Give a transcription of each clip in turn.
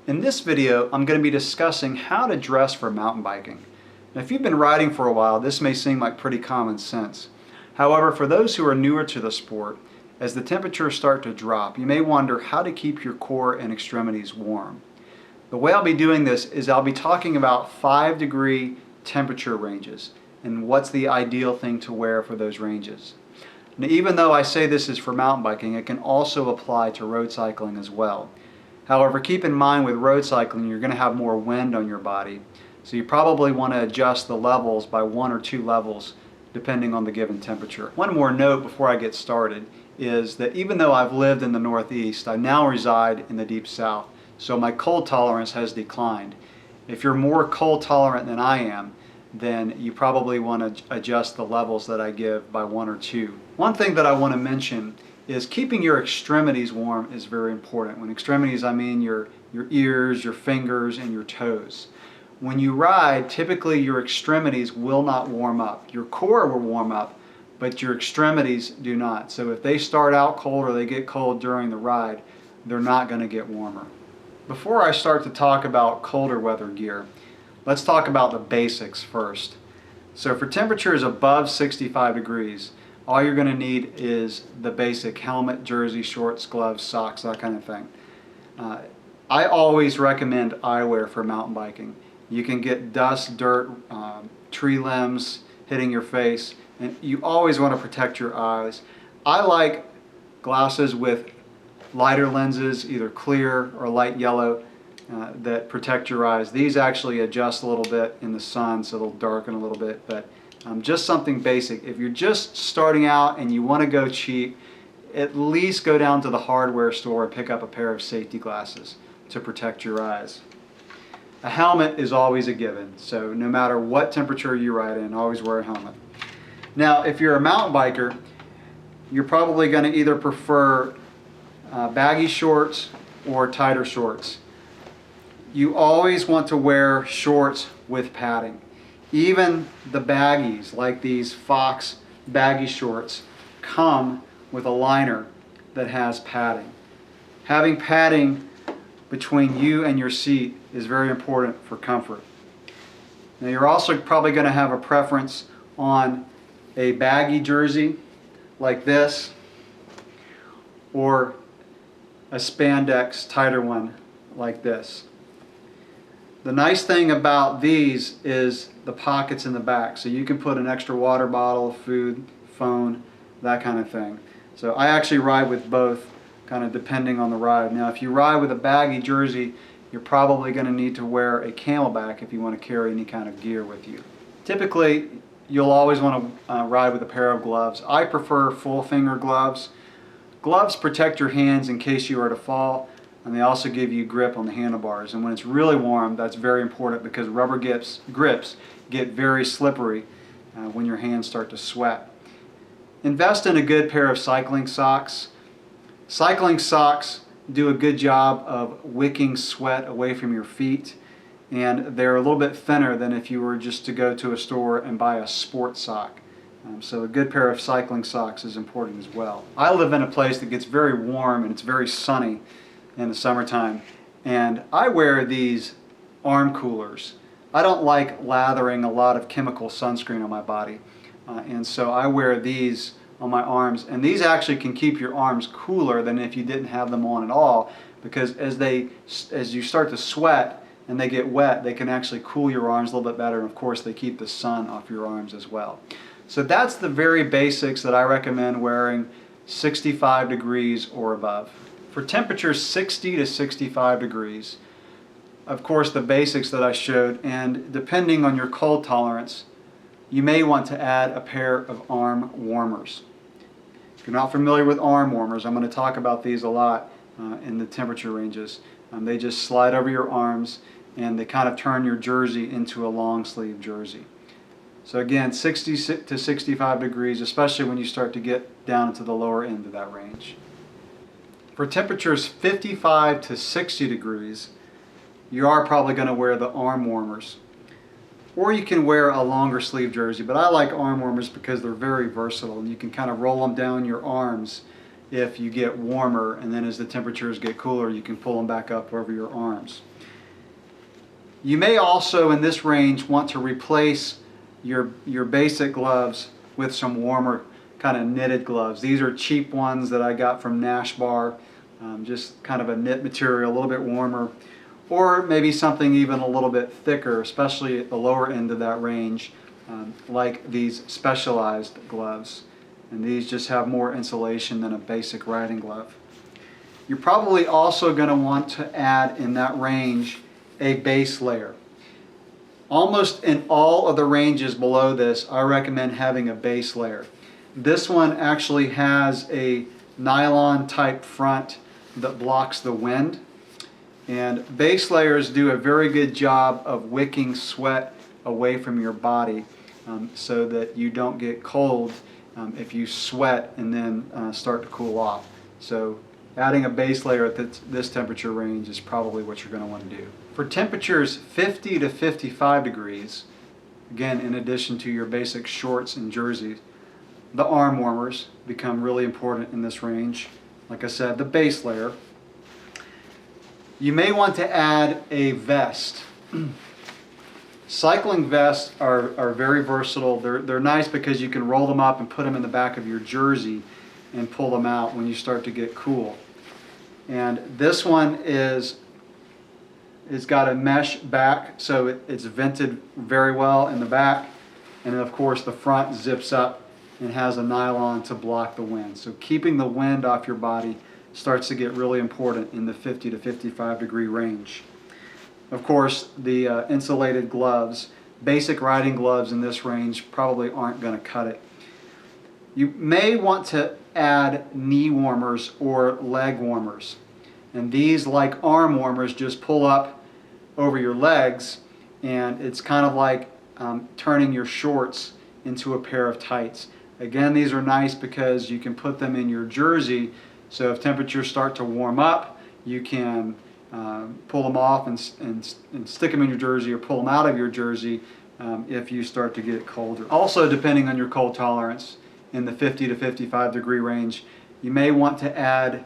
In this video, I'm going to be discussing how to dress for mountain biking. Now, if you've been riding for a while, this may seem like pretty common sense. However, for those who are newer to the sport, as the temperatures start to drop, you may wonder how to keep your core and extremities warm. The way I'll be doing this is I'll be talking about 5-degree temperature ranges and what's the ideal thing to wear for those ranges. Now, even though I say this is for mountain biking, it can also apply to road cycling as well. However, keep in mind with road cycling, you're going to have more wind on your body. So you probably want to adjust the levels by 1 or 2 levels depending on the given temperature. One more note before I get started is that even though I've lived in the Northeast, I now reside in the Deep South. So my cold tolerance has declined. If you're more cold tolerant than I am, then you probably want to adjust the levels that I give by 1 or 2. One thing that I want to mention is keeping your extremities warm is very important. When extremities, I mean your ears, your fingers, and your toes. When you ride, typically your extremities will not warm up. Your core will warm up, but your extremities do not. So if they start out cold or they get cold during the ride, they're not going to get warmer. Before I start to talk about colder weather gear, let's talk about the basics first. So for temperatures above 65 degrees, all you're going to need is the basic helmet, jersey, shorts, gloves, socks, that kind of thing. I always recommend eyewear for mountain biking. You can get dust, dirt, tree limbs hitting your face, and you always want to protect your eyes. I like glasses with lighter lenses, either clear or light yellow, that protect your eyes. These actually adjust a little bit in the sun, so they'll darken a little bit, but just something basic. If you're just starting out and you want to go cheap, at least go down to the hardware store and pick up a pair of safety glasses to protect your eyes. A helmet is always a given, so no matter what temperature you ride in, always wear a helmet. Now, if you're a mountain biker, you're probably going to either prefer baggy shorts or tighter shorts. You always want to wear shorts with padding. Even the baggies, like these Fox baggy shorts, come with a liner that has padding. Having padding between you and your seat is very important for comfort. Now, you're also probably going to have a preference on a baggy jersey like this, or a spandex tighter one like this. The nice thing about these is the pockets in the back, so you can put an extra water bottle, food, phone, that kind of thing. So I actually ride with both, kind of depending on the ride. Now, if you ride with a baggy jersey, you're probably going to need to wear a camelback if you want to carry any kind of gear with you. Typically, you'll always want to ride with a pair of gloves. I prefer full finger gloves. Gloves protect your hands in case you are to fall, and they also give you grip on the handlebars. And when it's really warm, that's very important because rubber grips get very slippery when your hands start to sweat. Invest in a good pair of cycling socks. Cycling socks do a good job of wicking sweat away from your feet, and they're a little bit thinner than if you were just to go to a store and buy a sport sock. So a good pair of cycling socks is important as well. I live in a place that gets very warm and it's very sunny in the summertime, and I wear these arm coolers. I don't like lathering a lot of chemical sunscreen on my body, and so I wear these on my arms, and these actually can keep your arms cooler than if you didn't have them on at all, because as you start to sweat and they get wet, they can actually cool your arms a little bit better, and of course they keep the sun off your arms as well. So that's the very basics that I recommend wearing 65 degrees or above. For temperatures 60 to 65 degrees, of course the basics that I showed, and depending on your cold tolerance, you may want to add a pair of arm warmers. If you're not familiar with arm warmers, I'm going to talk about these a lot in the temperature ranges. They just slide over your arms and they kind of turn your jersey into a long sleeve jersey. So again, 60 to 65 degrees, especially when you start to get down into the lower end of that range. For temperatures 55 to 60 degrees, you are probably going to wear the arm warmers. Or you can wear a longer sleeve jersey, but I like arm warmers because they're very versatile and you can kind of roll them down your arms if you get warmer, and then as the temperatures get cooler, you can pull them back up over your arms. You may also, in this range, want to replace your basic gloves with some warmer kind of knitted gloves. These are cheap ones that I got from Nash Bar, just kind of a knit material, a little bit warmer, or maybe something even a little bit thicker, especially at the lower end of that range, like these Specialized gloves. And these just have more insulation than a basic riding glove. You're probably also going to want to add in that range a base layer. Almost in all of the ranges below this, I recommend having a base layer. This one actually has a nylon type front that blocks the wind. And base layers do a very good job of wicking sweat away from your body so that you don't get cold if you sweat and then start to cool off. So adding a base layer at this temperature range is probably what you're going to want to do. For temperatures 50 to 55 degrees, again, in addition to your basic shorts and jerseys, the arm warmers become really important in this range. Like I said, the base layer. You may want to add a vest. Cycling vests are very versatile. They're nice because you can roll them up and put them in the back of your jersey and pull them out when you start to get cool. And this one it's got a mesh back, so it's vented very well in the back. And then of course the front zips up and has a nylon to block the wind. So keeping the wind off your body starts to get really important in the 50 to 55 degree range. Of course, the insulated gloves, basic riding gloves in this range probably aren't going to cut it. You may want to add knee warmers or leg warmers. And these, like arm warmers, just pull up over your legs, and it's kind of like turning your shorts into a pair of tights. Again, these are nice because you can put them in your jersey, so if temperatures start to warm up, you can pull them off and stick them in your jersey, or pull them out of your jersey if you start to get colder. Also, depending on your cold tolerance, in the 50 to 55 degree range, you may want to add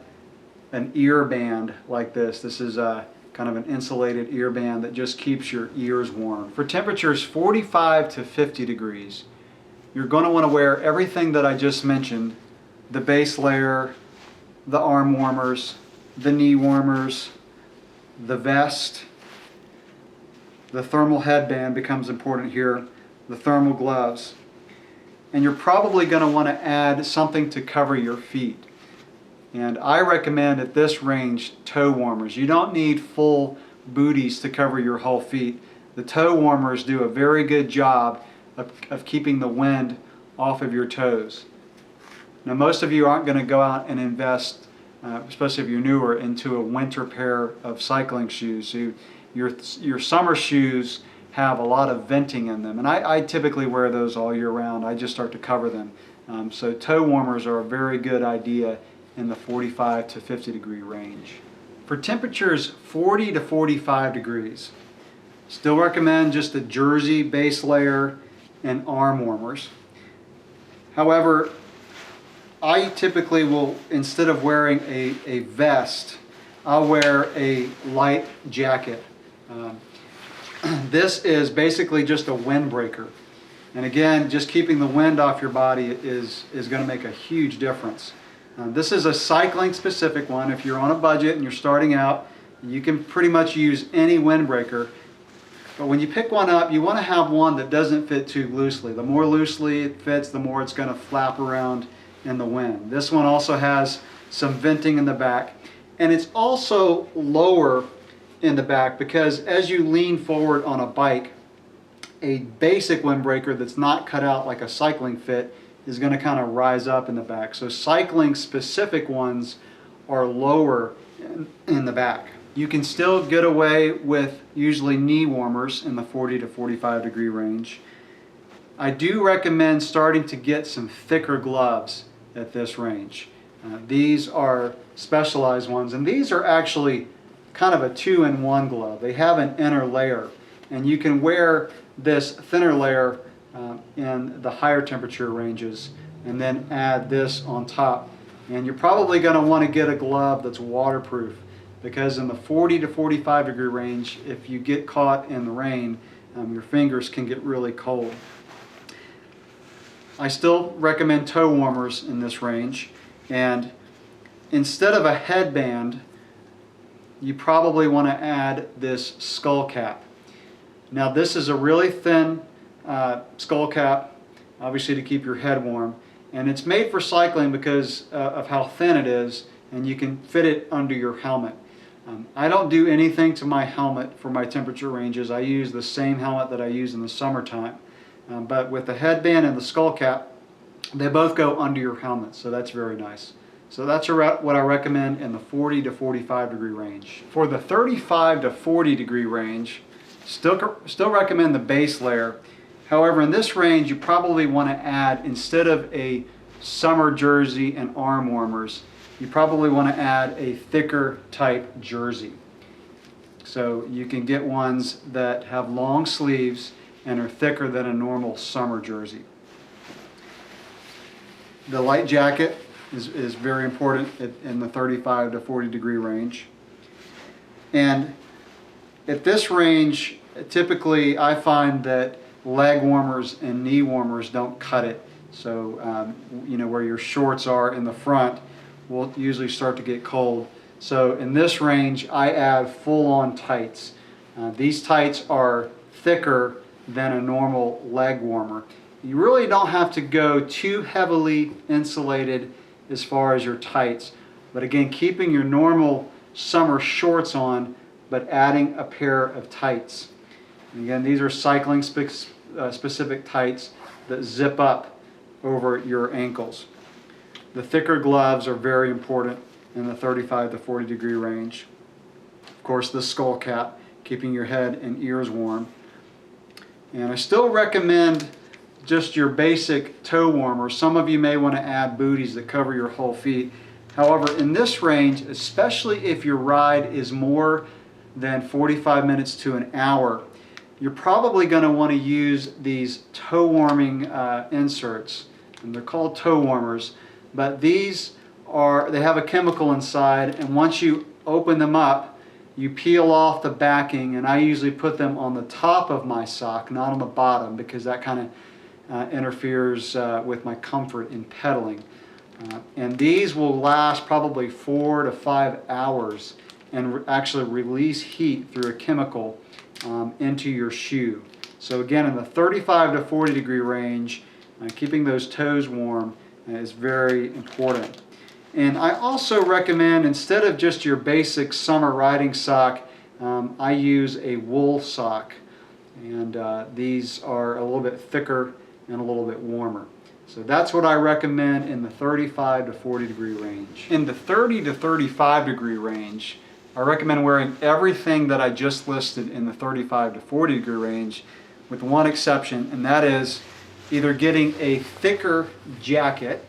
an ear band like this. This is kind of an insulated ear band that just keeps your ears warm. For temperatures 45 to 50 degrees, you're going to want to wear everything that I just mentioned: the base layer, the arm warmers, the knee warmers, the vest, the thermal headband becomes important here, the thermal gloves. And you're probably going to want to add something to cover your feet. And I recommend at this range toe warmers. You don't need full booties to cover your whole feet. The toe warmers do a very good job of keeping the wind off of your toes. Now, most of you aren't going to go out and invest, especially if you're newer, into a winter pair of cycling shoes. So your summer shoes have a lot of venting in them, and I typically wear those all year round. I just start to cover them. So toe warmers are a very good idea in the 45 to 50 degree range. For temperatures 40 to 45 degrees, still recommend just a jersey, base layer, and arm warmers. However, I typically will, instead of wearing a vest, I'll wear a light jacket. This is basically just a windbreaker. And again, just keeping the wind off your body is going to make a huge difference. This is a cycling specific one. If you're on a budget and you're starting out, you can pretty much use any windbreaker. But when you pick one up, you want to have one that doesn't fit too loosely. The more loosely it fits, the more it's going to flap around in the wind. This one also has some venting in the back. And it's also lower in the back because as you lean forward on a bike, a basic windbreaker that's not cut out like a cycling fit is going to kind of rise up in the back. So cycling specific ones are lower in the back. You can still get away with usually knee warmers in the 40 to 45 degree range. I do recommend starting to get some thicker gloves at this range. These are Specialized ones, and these are actually kind of a 2-in-1 glove. They have an inner layer, and you can wear this thinner layer in the higher temperature ranges and then add this on top And you're probably going to want to get a glove that's waterproof, because in the 40 to 45 degree range, if you get caught in the rain, your fingers can get really cold. I still recommend toe warmers in this range, and instead of a headband, you probably want to add this skull cap. Now this is a really thin skull cap, obviously to keep your head warm, and it's made for cycling because of how thin it is, and you can fit it under your helmet. I don't do anything to my helmet for my temperature ranges. I use the same helmet that I use in the summertime. But with the headband and the skull cap, they both go under your helmet, so that's very nice. So that's what I recommend in the 40 to 45 degree range. For the 35 to 40 degree range, still recommend the base layer. However, in this range, you probably want to add, instead of a summer jersey and arm warmers, you probably want to add a thicker type jersey. So you can get ones that have long sleeves and are thicker than a normal summer jersey. The light jacket is very important in the 35 to 40 degree range. And at this range, typically I find that leg warmers and knee warmers don't cut it. So you know, where your shorts are in the front will usually start to get cold. So in this range, I add full-on tights. These tights are thicker than a normal leg warmer. You really don't have to go too heavily insulated as far as your tights, but again, keeping your normal summer shorts on, but adding a pair of tights. And again, these are cycling specific tights that zip up over your ankles. The thicker gloves are very important in the 35 to 40 degree range. Of course, the skull cap, keeping your head and ears warm. And I still recommend just your basic toe warmer. Some of you may want to add booties that cover your whole feet. However, in this range, especially if your ride is more than 45 minutes to an hour, you're probably going to want to use these toe warming inserts. And they're called toe warmers, but they have a chemical inside, and once you open them up, you peel off the backing, and I usually put them on the top of my sock, not on the bottom, because that kind of interferes with my comfort in pedaling. And these will last probably 4 to 5 hours and actually release heat through a chemical into your shoe. So again, in the 35 to 40 degree range, keeping those toes warm is very important. And I also recommend, instead of just your basic summer riding sock, I use a wool sock. And these are a little bit thicker and a little bit warmer. So that's what I recommend in the 35 to 40 degree range. In the 30 to 35 degree range, I recommend wearing everything that I just listed in the 35 to 40 degree range, with one exception, and that is either getting a thicker jacket.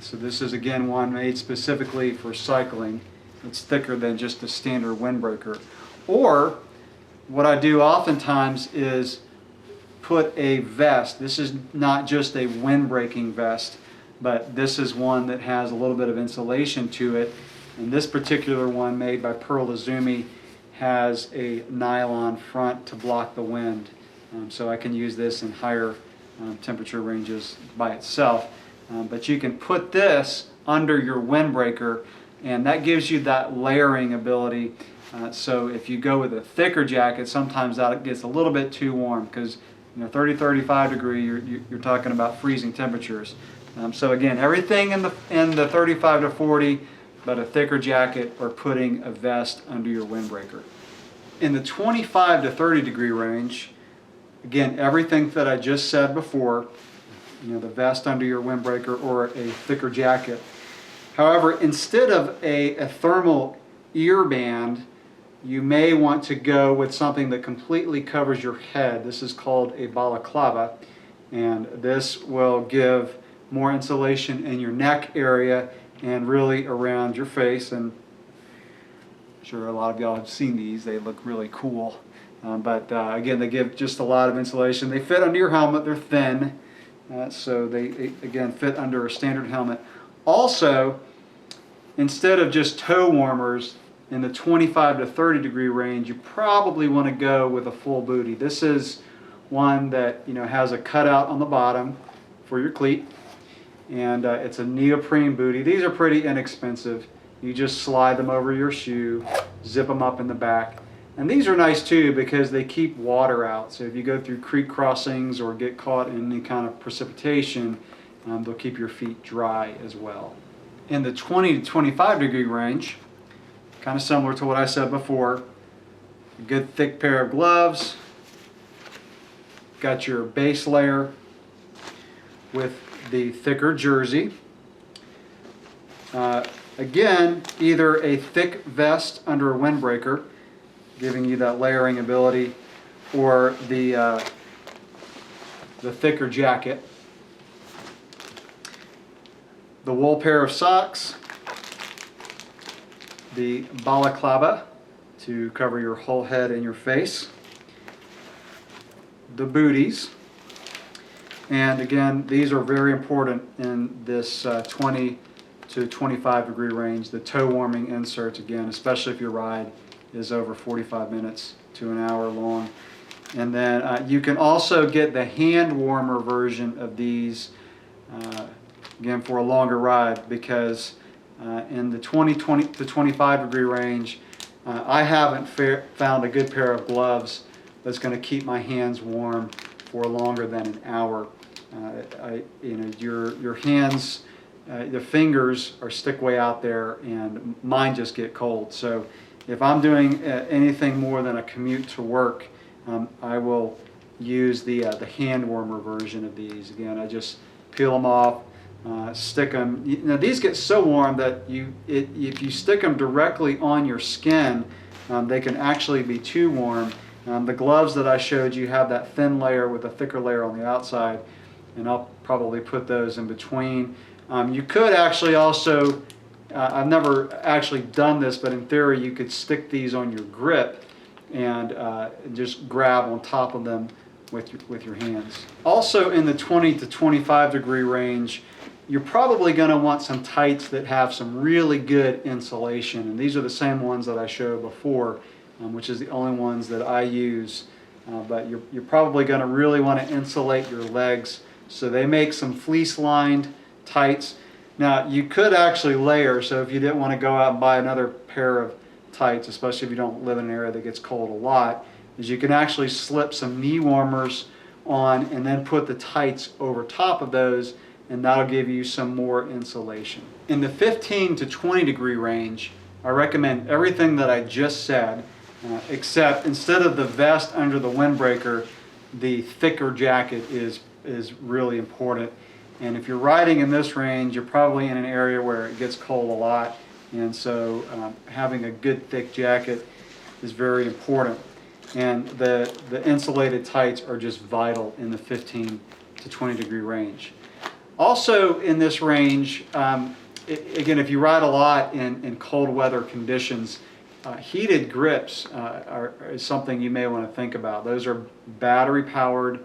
So this is again one made specifically for cycling. It's thicker than just a standard windbreaker. Or what I do oftentimes is put a vest. This is not just a windbreaking vest, but this is one that has a little bit of insulation to it. And this particular one, made by Pearl Izumi, has a nylon front to block the wind. So I can use this in higher temperature ranges by itself. But you can put this under your windbreaker, and that gives you that layering ability. So if you go with a thicker jacket, sometimes that gets a little bit too warm, because 30, 35 degree, you're talking about freezing temperatures. So again, everything in the 35 to 40, but a thicker jacket or putting a vest under your windbreaker. In the 25 to 30 degree range, again, everything that I just said before, the vest under your windbreaker or a thicker jacket. However, instead of a thermal ear band, you may want to go with something that completely covers your head. This is called a balaclava, and this will give more insulation in your neck area and really around your face. And I'm sure a lot of y'all have seen these. They look really cool. But again, they give just a lot of insulation. They fit under your helmet. They're thin, so they again fit under a standard helmet. Also, instead of just toe warmers in the 25 to 30 degree range, you probably want to go with a full booty. This is one that has a cutout on the bottom for your cleat, and it's a neoprene booty. These are pretty inexpensive. You just slide them over your shoe, zip them up in the back. And these are nice too because they keep water out. So if you go through creek crossings or get caught in any kind of precipitation, they'll keep your feet dry as well. In the 20 to 25 degree range, kind of similar to what I said before, a good thick pair of gloves, got your base layer with the thicker jersey. Again, either a thick vest under a windbreaker, giving you that layering ability, or the thicker jacket. The wool pair of socks, the balaclava to cover your whole head and your face, the booties, and again, these are very important in this 20 to 25 degree range. The toe warming inserts, again, especially if your ride is over 45 minutes to an hour long. And then you can also get the hand warmer version of these, again, for a longer ride, because in the 20 to 25 degree range, I haven't found a good pair of gloves that's going to keep my hands warm for longer than an hour. Your hands, the fingers stick way out there, and mine just get cold. So if I'm doing anything more than a commute to work, I will use the hand warmer version of these. Again, I just peel them off, stick them. Now these get so warm that if you stick them directly on your skin, they can actually be too warm. The gloves that I showed you have that thin layer with a thicker layer on the outside, and I'll probably put those in between. You could actually also, I've never actually done this, but in theory you could stick these on your grip and just grab on top of them with your hands. Also in the 20 to 25 degree range, you're probably going to want some tights that have some really good insulation, and these are the same ones that I showed before, which is the only ones that I use. But you're probably going to really want to insulate your legs, so they make some fleece lined tights. Now you could actually layer, so if you didn't want to go out and buy another pair of tights, especially if you don't live in an area that gets cold a lot, is you can actually slip some knee warmers on and then put the tights over top of those, and that'll give you some more insulation. In the 15 to 20 degree range, I recommend everything that I just said, except instead of the vest under the windbreaker, the thicker jacket is really important. And if you're riding in this range, you're probably in an area where it gets cold a lot, and so having a good thick jacket is very important. And the insulated tights are just vital in the 15 to 20 degree range. Also in this range, again, if you ride a lot in cold weather conditions, heated grips is something you may want to think about. Those are battery powered.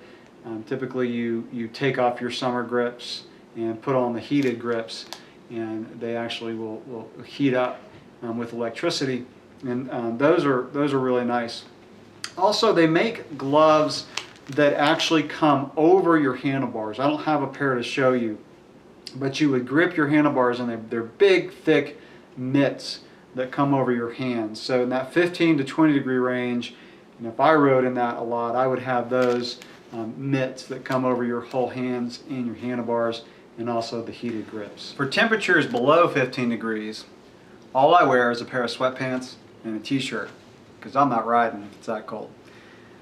Typically you take off your summer grips and put on the heated grips, and they actually will heat up with electricity, and those are really nice. Also, they make gloves that actually come over your handlebars. I don't have a pair to show you, but you would grip your handlebars, and they're big, thick mitts that come over your hands. So in that 15 to 20 degree range, and if I rode in that a lot, I would have those mitts that come over your whole hands and your handlebars, and also the heated grips. For temperatures below 15 degrees, all I wear is a pair of sweatpants and a t-shirt, because I'm not riding if it's that cold.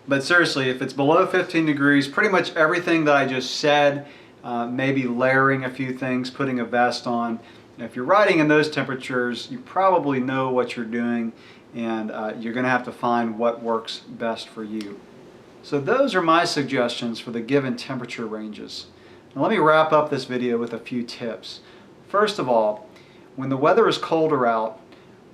But seriously, if it's below 15 degrees, pretty much everything that I just said, maybe layering a few things, putting a vest on. If you're riding in those temperatures, you probably know what you're doing, and you're going to have to find what works best for you. So those are my suggestions for the given temperature ranges. Now let me wrap up this video with a few tips. First of all, when the weather is colder out,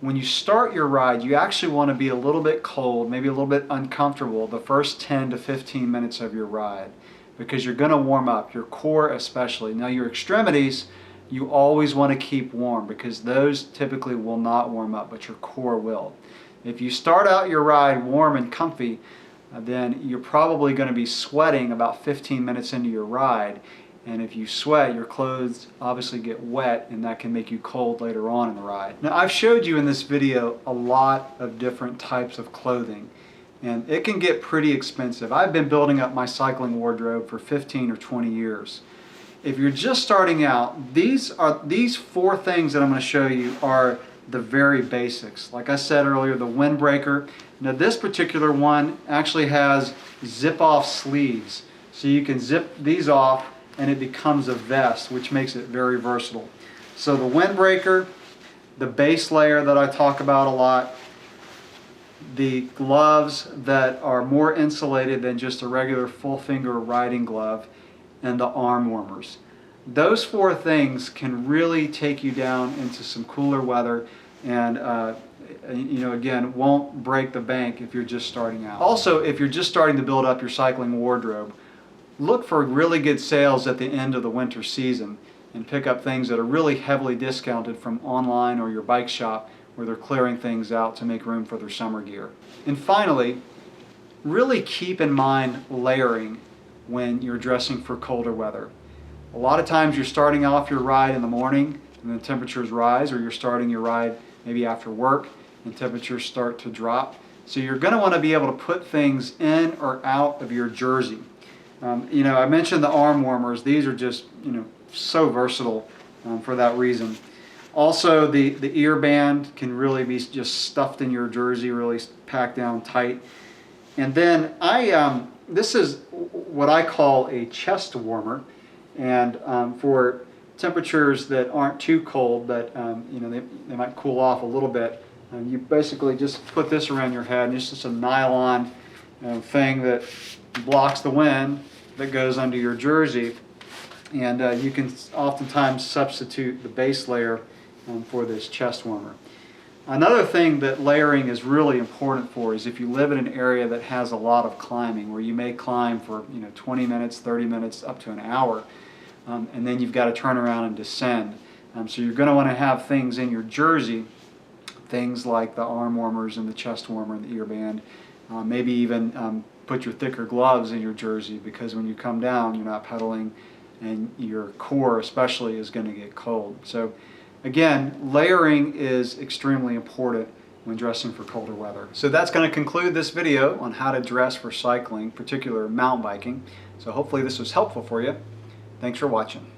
when you start your ride, you actually want to be a little bit cold, maybe a little bit uncomfortable the first 10 to 15 minutes of your ride, because you're going to warm up, your core especially. Now your extremities, you always want to keep warm, because those typically will not warm up, but your core will. If you start out your ride warm and comfy, then you're probably going to be sweating about 15 minutes into your ride. And if you sweat, your clothes obviously get wet, and that can make you cold later on in the ride. Now, I've showed you in this video a lot of different types of clothing, and it can get pretty expensive. I've been building up my cycling wardrobe for 15 or 20 years. If you're just starting out, these 4 things that I'm going to show you are the very basics. Like I said earlier, the windbreaker. Now, this particular one actually has zip-off sleeves, so you can zip these off and it becomes a vest, which makes it very versatile. So the windbreaker, the base layer that I talk about a lot, the gloves that are more insulated than just a regular full finger riding glove, and the arm warmers. Those 4 things can really take you down into some cooler weather, and again, won't break the bank if you're just starting out. Also, if you're just starting to build up your cycling wardrobe, look for really good sales at the end of the winter season and pick up things that are really heavily discounted from online or your bike shop, where they're clearing things out to make room for their summer gear. And finally, really keep in mind layering when you're dressing for colder weather. A lot of times you're starting off your ride in the morning and the temperatures rise, or you're starting your ride maybe after work and temperatures start to drop. So you're going to want to be able to put things in or out of your jersey. I mentioned the arm warmers. These are just so versatile for that reason. Also, the ear band can really be just stuffed in your jersey, really packed down tight. And then this is what I call a chest warmer, and for temperatures that aren't too cold, but they might cool off a little bit. You basically just put this around your head, and it's just a nylon thing that blocks the wind that goes under your jersey, and you can oftentimes substitute the base layer for this chest warmer. Another thing that layering is really important for is if you live in an area that has a lot of climbing, where you may climb for 20 minutes, 30 minutes, up to an hour, and then you've got to turn around and descend. So you're going to want to have things in your jersey, things like the arm warmers and the chest warmer and the ear band, maybe even put your thicker gloves in your jersey, because when you come down, you're not pedaling, and your core especially is going to get cold. So again, layering is extremely important when dressing for colder weather. So that's going to conclude this video on how to dress for cycling, particularly mountain biking. So hopefully this was helpful for you. Thanks for watching.